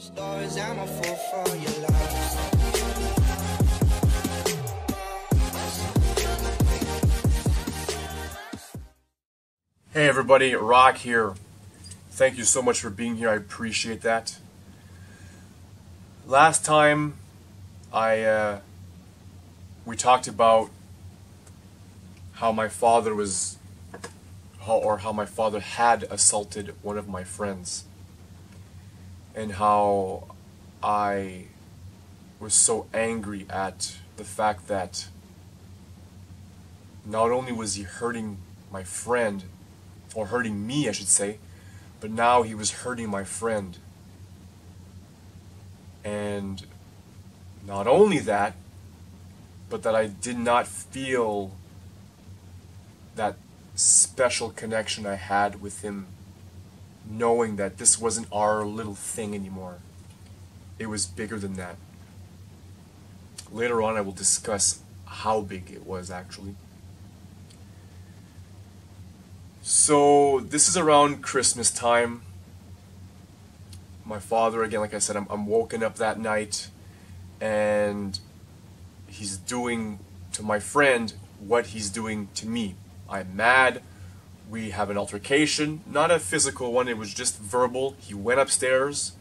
Stories, I'm a fool for your love. Hey everybody, Rock here. Thank you so much for being here. I appreciate that. Last time we talked about how my father had assaulted one of my friends, and how I was so angry at the fact that not only was he hurting my friend, or hurting me I should say, but now he was hurting my friend. And not only that, but that I did not feel that special connection I had with him, knowing that this wasn't our little thing anymore. It was bigger than that. Later on I will discuss how big it was actually. So this is around Christmas time. My father, again, like I said, I'm woken up that night, and he's doing to my friend what he's doing to me. I'm mad. We have an altercation, not a physical one, it was just verbal. He went upstairs,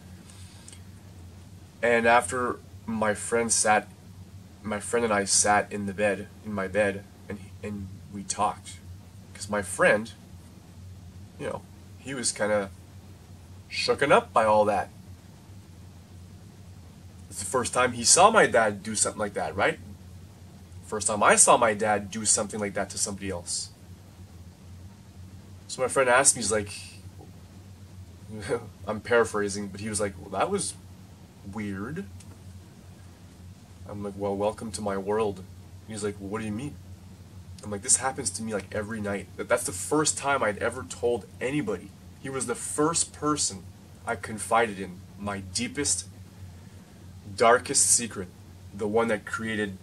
and after my friend and I sat in my bed, and we talked. Because my friend, he was kind of shooken up by all that. It's the first time he saw my dad do something like that, right? First time I saw my dad do something like that to somebody else. So my friend asked me, he's like, I'm paraphrasing, but he was like, well, that was weird. I'm like, well, welcome to my world. And he's like, well, what do you mean? I'm like, this happens to me like every night. That's the first time I'd ever told anybody. He was the first person I confided in my deepest, darkest secret. The one that created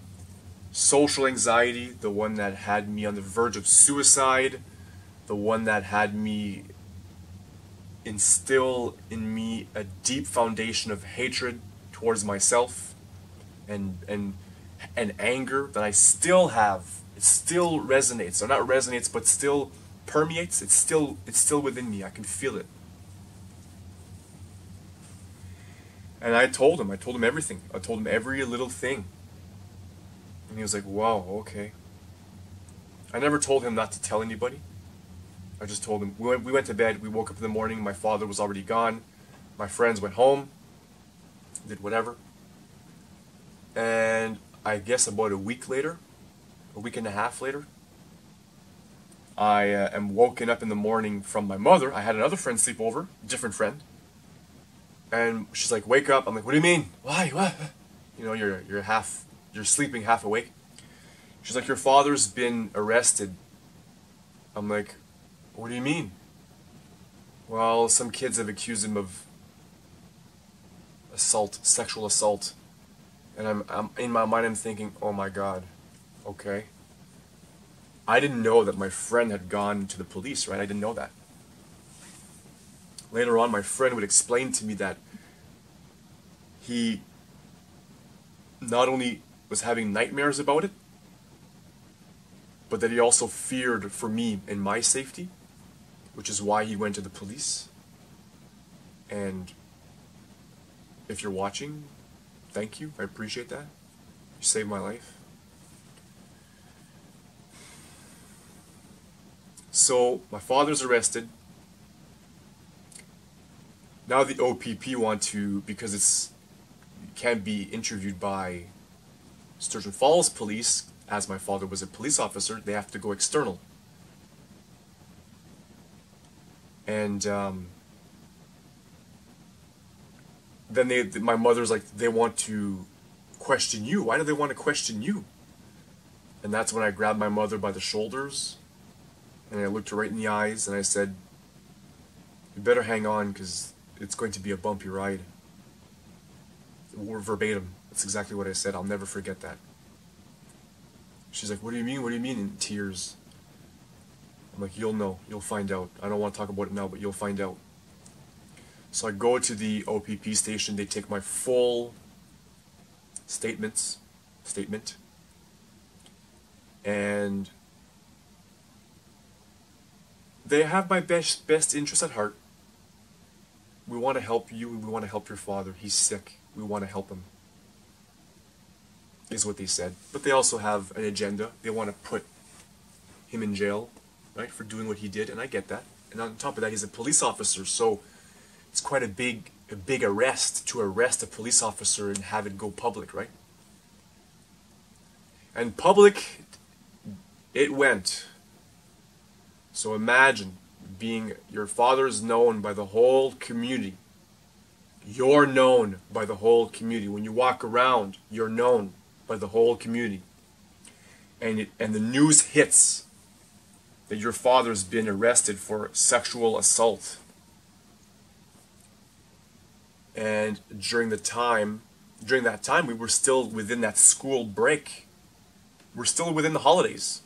social anxiety, the one that had me on the verge of suicide, the one that had me instill in me a deep foundation of hatred towards myself and anger that I still have. It still resonates, or not resonates, but still permeates. It's still within me. I can feel it. And I told him everything. I told him every little thing. And he was like, wow, okay. I never told him not to tell anybody. I just told him, we went to bed, we woke up in the morning, my father was already gone, my friends went home, did whatever. And I guess about a week and a half later, I am woken up in the morning from my mother. I had another friend sleep over, different friend. And she's like, wake up. I'm like, what do you mean? Why? What? You're sleeping half awake. She's like, your father's been arrested. I'm like, what do you mean? Well, some kids have accused him of assault, sexual assault. And I'm in my mind, I'm thinking, oh my God, okay. I didn't know that my friend had gone to the police, right? I didn't know that. Later on, my friend would explain to me that he not only was having nightmares about it, but that he also feared for me and my safety, which is why he went to the police. And if you're watching, thank you. I appreciate that. You saved my life. So my father's arrested. Now the OPP want to, because it can't be interviewed by Sturgeon Falls police, as my father was a police officer, they have to go external. And then my mother's like, they want to question you. Why do they want to question you? And that's when I grabbed my mother by the shoulders, and I looked her right in the eyes, and I said, you better hang on, because it's going to be a bumpy ride. Verbatim. That's exactly what I said. I'll never forget that. She's like, what do you mean? What do you mean? In tears. I'm like, you'll know. You'll find out. I don't want to talk about it now, but you'll find out. So I go to the OPP station, they take my full statement, and they have my best interest at heart. We want to help you, and we want to help your father. He's sick. We want to help him, is what they said. But they also have an agenda. They want to put him in jail, right, for doing what he did, and I get that. And on top of that, he's a police officer, so it's quite a big arrest to arrest a police officer and have it go public, right? And public, it went. So imagine being, your father's known by the whole community. You're known by the whole community. When you walk around, you're known by the whole community. And the news hits that your father's been arrested for sexual assault. And during that time, we were still within that school break. We're still within the holidays.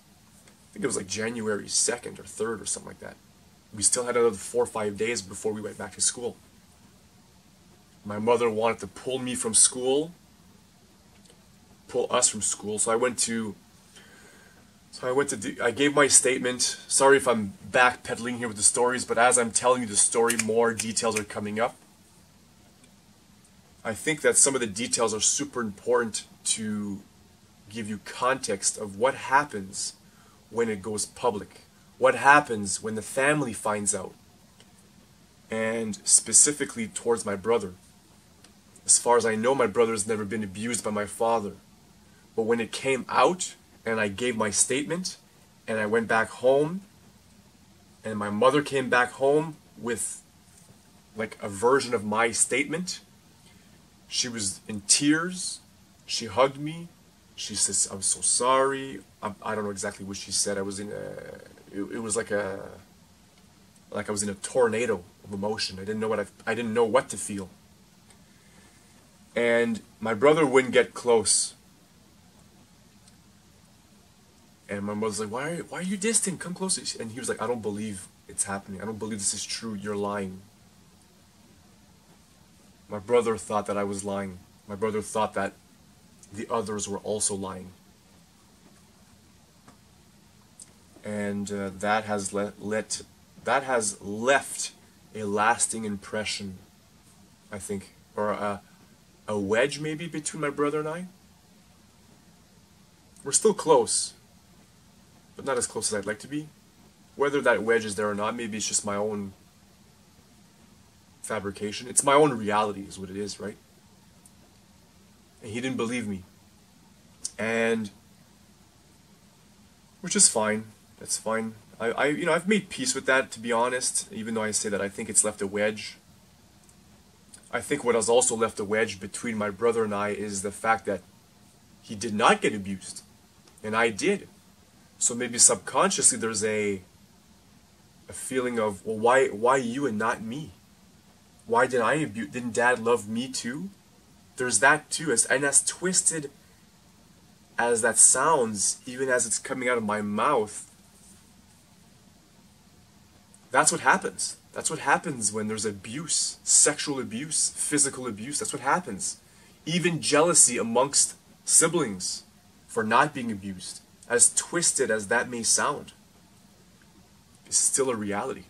I think it was like January 2nd or 3rd or something like that. We still had another 4 or 5 days before we went back to school. My mother wanted to pull me from school, pull us from school, so I gave my statement. Sorry if I'm backpedaling here with the stories, but as I'm telling you the story, more details are coming up. I think that some of the details are super important to give you context of what happens when it goes public. What happens when the family finds out? And specifically towards my brother. As far as I know, my brother has never been abused by my father. But when it came out, and I gave my statement, and I went back home, and my mother came back home with like a version of my statement, she was in tears. She hugged me. She says, "I'm so sorry." I don't know exactly what she said. I was in it was like I was in a tornado of emotion. I didn't know what to feel. And my brother wouldn't get close. And my mother's like, why are you distant? Come closer. And he was like, I don't believe it's happening. I don't believe this is true. You're lying. My brother thought that I was lying. My brother thought that the others were also lying. And that has left a lasting impression, I think, or a wedge maybe between my brother and I. We're still close, but not as close as I'd like to be. Whether that wedge is there or not, maybe it's just my own fabrication. It's my own reality is what it is, right? And he didn't believe me. And which is fine. That's fine. I've made peace with that, to be honest, even though I say that I think it's left a wedge. I think what has also left a wedge between my brother and I is the fact that he did not get abused, and I did. So maybe subconsciously there's a feeling of, well, why you and not me? Why did I abuse? Didn't Dad love me too? There's that too, and as twisted as that sounds, even as it's coming out of my mouth, that's what happens. That's what happens when there's abuse, sexual abuse, physical abuse. That's what happens. Even jealousy amongst siblings for not being abused, as twisted as that may sound, is still a reality.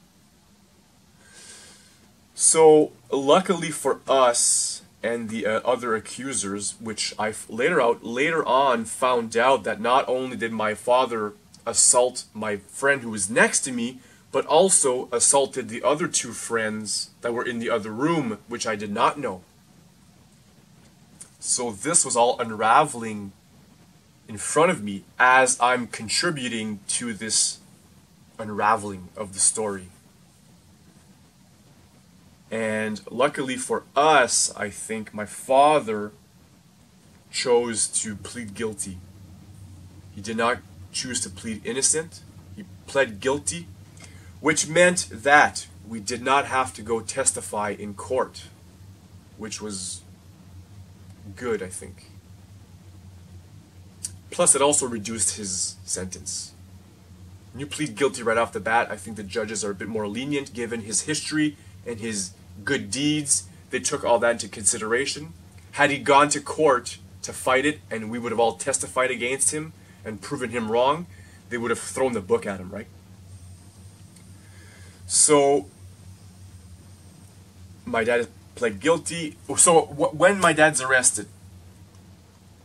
So, luckily for us and the other accusers, which I later on found out that not only did my father assault my friend who was next to me, but also assaulted the other two friends that were in the other room, which I did not know. So this was all unraveling in front of me as I'm contributing to this unraveling of the story. And luckily for us, I think my father chose to plead guilty. He did not choose to plead innocent. He pled guilty, which meant that we did not have to go testify in court, which was good, I think. Plus, it also reduced his sentence. When you plead guilty right off the bat, I think the judges are a bit more lenient given his history and his good deeds. They took all that into consideration. Had he gone to court to fight it, and we would have all testified against him and proven him wrong, they would have thrown the book at him, right? So my dad pled guilty. So when my dad's arrested,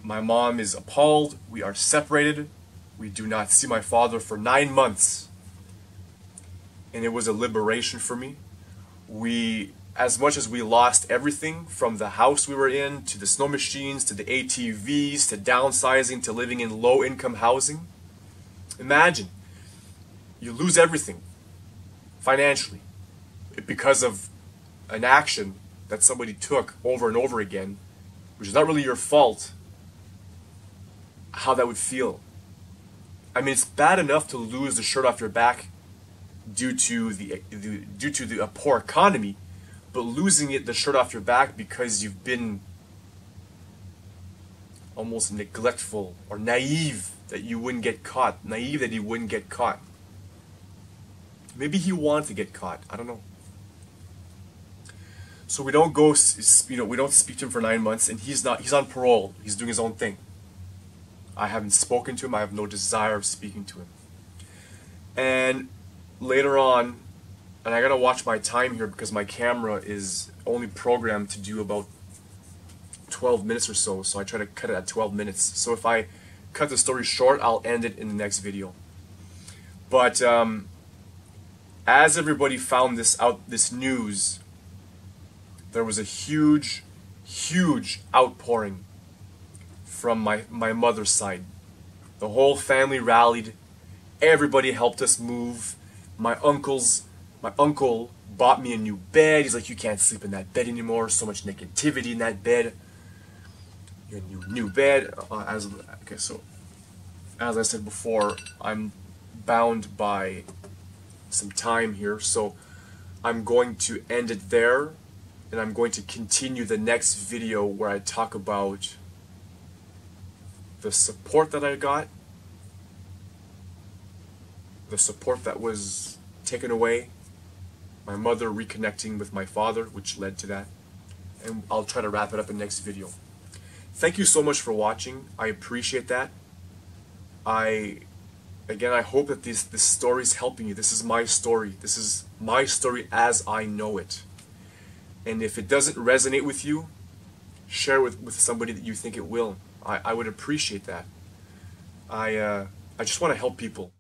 my mom is appalled. We are separated. We do not see my father for 9 months. And it was a liberation for me. As much as we lost everything, from the house we were in, to the snow machines, to the ATVs, to downsizing, to living in low-income housing. Imagine, you lose everything financially because of an action that somebody took over and over again, which is not really your fault. How that would feel. I mean, it's bad enough to lose the shirt off your back due to a poor economy, but losing the shirt off your back because you've been almost neglectful or naive that you wouldn't get caught. Naive that he wouldn't get caught. Maybe he wanted to get caught. I don't know. So we don't go, we don't speak to him for 9 months, and he's on parole. He's doing his own thing. I haven't spoken to him. I have no desire of speaking to him. And later on, and I gotta watch my time here because my camera is only programmed to do about 12 minutes or so, so I try to cut it at 12 minutes. So if I cut the story short, I'll end it in the next video. But as everybody found this news, there was a huge outpouring from my mother's side. The whole family rallied. Everybody helped us move. My uncle bought me a new bed. He's like, you can't sleep in that bed anymore. So much negativity in that bed. Your new bed. So as I said before, I'm bound by some time here, so I'm going to end it there, and I'm going to continue the next video where I talk about the support that I got, the support that was taken away, my mother reconnecting with my father, which led to that, and I'll try to wrap it up in the next video. Thank you so much for watching. I appreciate that. Again, I hope that this story is helping you. This is my story. This is my story as I know it. And if it doesn't resonate with you, share it with somebody that you think it will. I would appreciate that. I just want to help people.